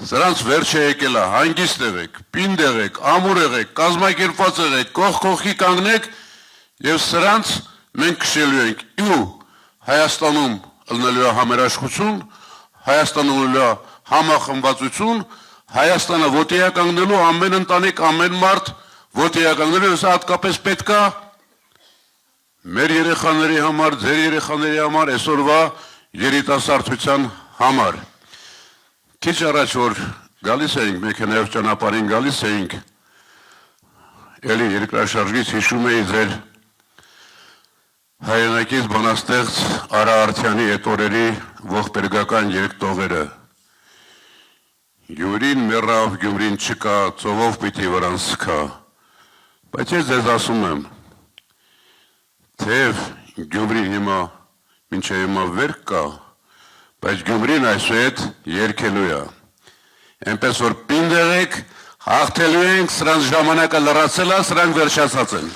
Սրանց վերջը եկել է, հանգիստ եղեք, պինդ եղեք, ամուր եղեք, կազմակերպված եղեք, կողքի կանգնեք եւ սրանց մենք քշելու ենք ու Հայաստանում ըլնելու է համերաշխություն, Հայաստանում ըլնելու է համախմբվածություն, Հայաստանը ոտի է կանգնելու ամեն ընտանիք, ամեն մարդ ոտի է կանգնելու, սա հատկապես պետք է մեր երեխաների համար, ձեր երեխաների համար, այսօրվա երիտասարդության համար։ Քիչ առաջ որ գալիս էինք, մեքենայով ճանապարհին գալիս էինք, էլի երկրաշարժից հիշում էի ձեր հայրենակից բանաստեղծ Արա Արթյանի այդ օրերի ողբերգական երգտողերը։ Գյումրին մեռավ, Գյումրին չկա, ծովով պիտի վրան սկա։ Բայց ես ձեզ ասում եմ, թեև Գյումրին հիմա մինչև հիմա վերք կա, բայց Գյումրին այսուհետ երգելու է։ Այնպես որ պինդ եղեք, հաղթելու ենք, սրանց ժամանակը լրացել է, սրանք վերջացած են։